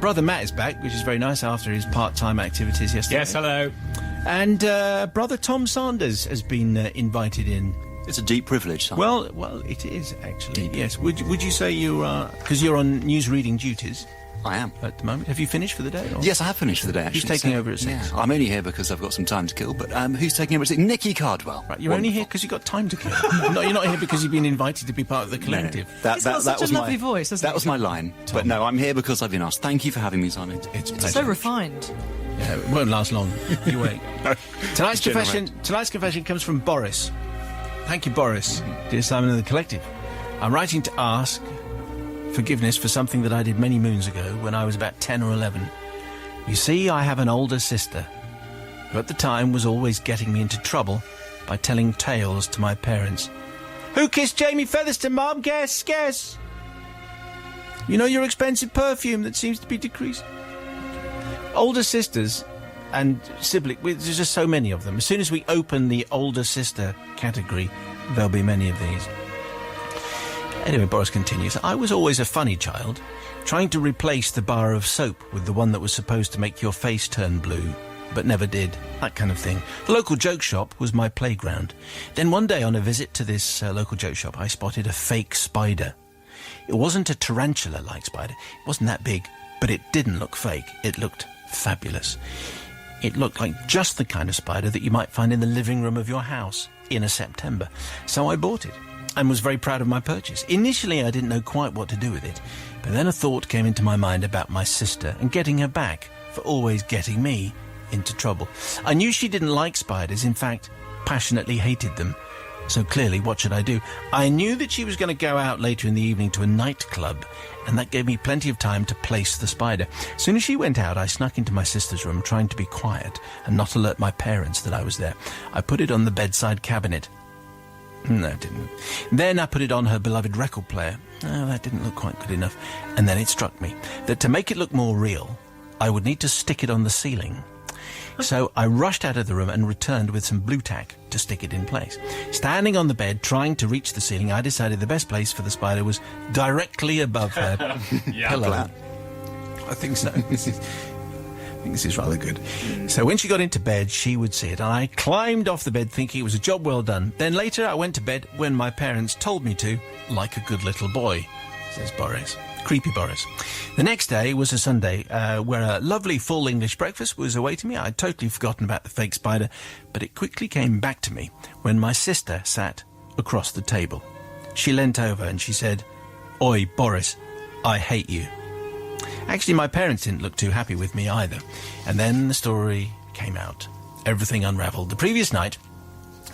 Brother Matt is back, which is very nice after his part-time activities yesterday. Yes, hello. And Brother Tom Sanders has been invited in. It's a deep privilege, Simon. Well, it is, actually. Deep. Yes. Would you say you are... Because you're on news-reading duties... I am. At the moment. Have you finished for the day? Or? Yes, I have finished for the day, actually. Who's taking over at 6? Yeah, I'm only here because I've got some time to kill, but who's taking over at 6? Nicky Cardwell. Right, you're only here because you've got time to kill. No, you're not here because you've been invited to be part of the collective. No, He's got such a lovely voice, doesn't he? That was my line. Tom. But no, I'm here because I've been asked. Thank you for having me, Simon. It's a pleasure. So refined. Yeah, it won't last long. You wait. Tonight's confession comes from Borris. Thank you, Borris. Dear Simon and the collective, I'm writing to ask forgiveness for something that I did many moons ago when I was about 10 or 11. You see, I have an older sister who at the time was always getting me into trouble by telling tales to my parents. Who kissed Jamie Featherston, Mum? Guess, guess. You know your expensive perfume that seems to be decreasing. Older sisters and siblings, there's just so many of them. As soon as we open the older sister category, there'll be many of these. Anyway, Boris continues, I was always a funny child, trying to replace the bar of soap with the one that was supposed to make your face turn blue, but never did, that kind of thing. The local joke shop was my playground. Then one day on a visit to this local joke shop, I spotted a fake spider. It wasn't a tarantula-like spider, it wasn't that big, but it didn't look fake, it looked fabulous. It looked like just the kind of spider that you might find in the living room of your house in a September. So I bought it and was very proud of my purchase. Initially, I didn't know quite what to do with it, but then a thought came into my mind about my sister and getting her back for always getting me into trouble. I knew she didn't like spiders, in fact, passionately hated them. So clearly, what should I do? I knew that she was going to go out later in the evening to a nightclub, and that gave me plenty of time to place the spider. As soon as she went out, I snuck into my sister's room, trying to be quiet and not alert my parents that I was there. I put it on the bedside cabinet. No, it didn't. Then I put it on her beloved record player. Oh, that didn't look quite good enough. And then it struck me that to make it look more real, I would need to stick it on the ceiling. So I rushed out of the room and returned with some blue tack to stick it in place. Standing on the bed, trying to reach the ceiling, I decided the best place for the spider was directly above her pillow. I think so. I think this is rather good. So when she got into bed, she would see it, and I climbed off the bed thinking it was a job well done. Then later I went to bed when my parents told me to, like a good little boy, says Borris. Creepy Borris. The next day was a Sunday, where a lovely full English breakfast was awaiting me. I'd totally forgotten about the fake spider, but it quickly came back to me when my sister sat across the table. She leant over and she said, Oi, Borris, I hate you. Actually, my parents didn't look too happy with me either. And then the story came out. Everything unravelled. The previous night,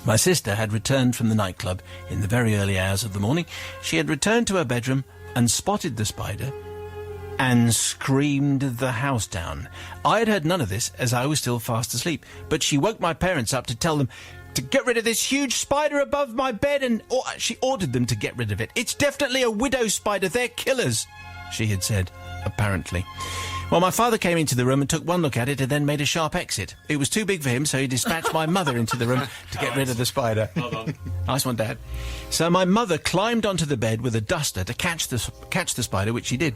my sister had returned from the nightclub in the very early hours of the morning. She had returned to her bedroom and spotted the spider and screamed the house down. I had heard none of this as I was still fast asleep, but she woke my parents up to tell them to get rid of this huge spider above my bed, and she ordered them to get rid of it. It's definitely a widow spider. They're killers, she had said, apparently. Well, my father came into the room and took one look at it and then made a sharp exit. It was too big for him, so he dispatched my mother into the room to get rid of the spider. Hold on. Nice one, Dad. So my mother climbed onto the bed with a duster to catch the spider, which she did.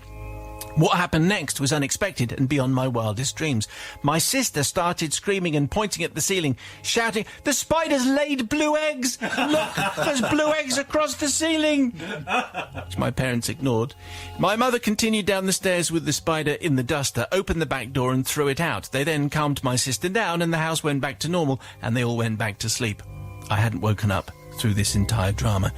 What happened next was unexpected and beyond my wildest dreams. My sister started screaming and pointing at the ceiling, shouting, "The spider's laid blue eggs! Look, there's blue eggs across the ceiling!" Which my parents ignored. My mother continued down the stairs with the spider in the duster, opened the back door and threw it out. They then calmed my sister down and the house went back to normal and they all went back to sleep. I hadn't woken up through this entire drama.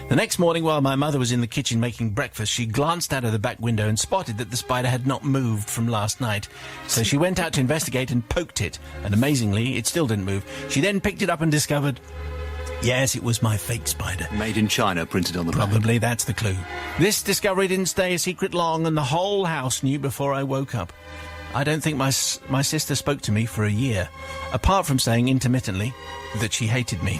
The next morning, while my mother was in the kitchen making breakfast, she glanced out of the back window and spotted that the spider had not moved from last night. So she went out to investigate and poked it, and amazingly, it still didn't move. She then picked it up and discovered, yes, it was my fake spider. Made in China, printed on the back. Probably that's the clue. This discovery didn't stay a secret long, and the whole house knew before I woke up. I don't think my sister spoke to me for a year, apart from saying intermittently that she hated me.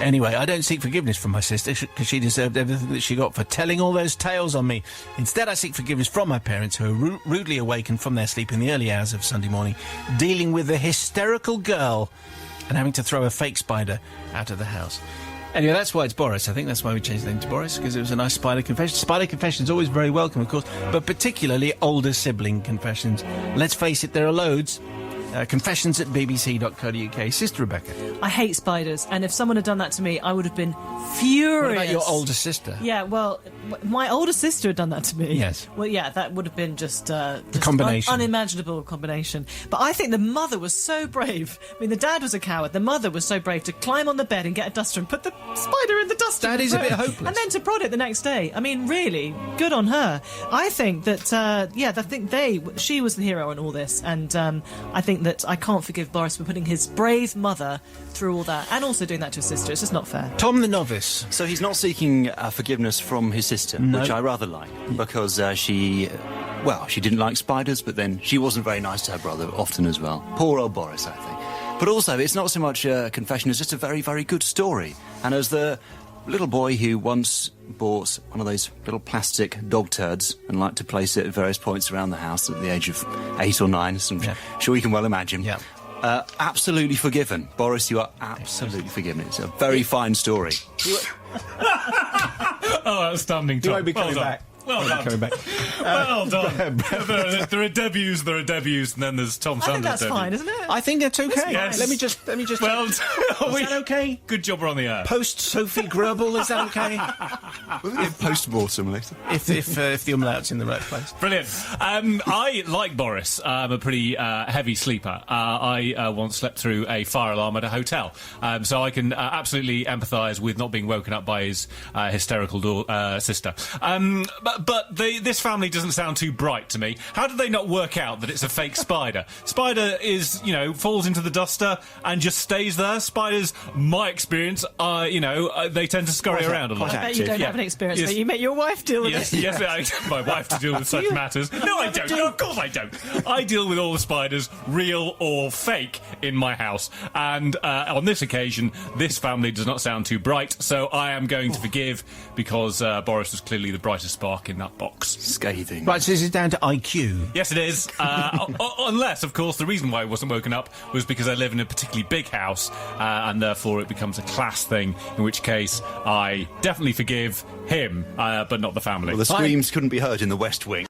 Anyway, I don't seek forgiveness from my sister because she deserved everything that she got for telling all those tales on me. Instead, I seek forgiveness from my parents, who are rudely awakened from their sleep in the early hours of Sunday morning, dealing with a hysterical girl and having to throw a fake spider out of the house. Anyway, that's why it's Borris. I think that's why we changed the name to Borris, because it was a nice spider confession. Spider confession's always very welcome, of course, but particularly older sibling confessions. Let's face it, there are loads. Confessions at bbc.co.uk. Sister Rebecca. I hate spiders, and if someone had done that to me, I would have been furious. What about your older sister? Yeah, well, my older sister had done that to me. Yes. Well, yeah, that would have been just the combination. Unimaginable combination. But I think the mother was so brave. I mean, the dad was a coward. The mother was so brave to climb on the bed and get a duster and put the spider in the duster. That is a bit hopeless. And then to prod it the next day. I mean, really, good on her. I think that, she was the hero in all this, and I think that I can't forgive Borris for putting his brave mother through all that, and also doing that to his sister. It's just not fair. Tom the novice. So he's not seeking forgiveness from his sister, which I rather like, because she didn't like spiders, but then she wasn't very nice to her brother often as well. Poor old Borris, I think. But also, it's not so much a confession, it's just a very, very good story. And as the little boy who once bought one of those little plastic dog turds and liked to place it at various points around the house at the age of 8 or 9, as I'm sure you can well imagine. Yeah. Absolutely forgiven. Borris, you are absolutely forgiven. It's a very fine story. Outstanding, Tom. You won't be coming back. Well done. Coming back. Well done. there are debuts, and then there's Tom I think Sanders' that's debut. fine, isn't it? I think that's okay. Yes. Let me just. Well, is that okay? Good job we're on the air. Post Sophie Grubble, is that okay? Post-mortem later. if the umlaut's in the right place. Brilliant. I, like Borris, I'm a pretty heavy sleeper. I once slept through a fire alarm at a hotel, so I can absolutely empathise with not being woken up by his hysterical sister. But this family doesn't sound too bright to me. How did they not work out that it's a fake spider? Spider is, falls into the duster and just stays there. Spiders, my experience, they tend to scurry around a lot. I bet you don't have an experience, Yes. but you make your wife deal with it. Yes, my wife to deal with such matters. No, I don't. No, of course I don't. I deal with all the spiders, real or fake, in my house. And on this occasion, this family does not sound too bright, so I am going to forgive, because Borris was clearly the brightest spark in that box. Scathing. Right, so this is down to IQ. Yes, it is. Unless, of course, the reason why I wasn't woken up was because I live in a particularly big house, and therefore it becomes a class thing, in which case I definitely forgive him, but not the family. Well, the screams couldn't be heard in the West Wing.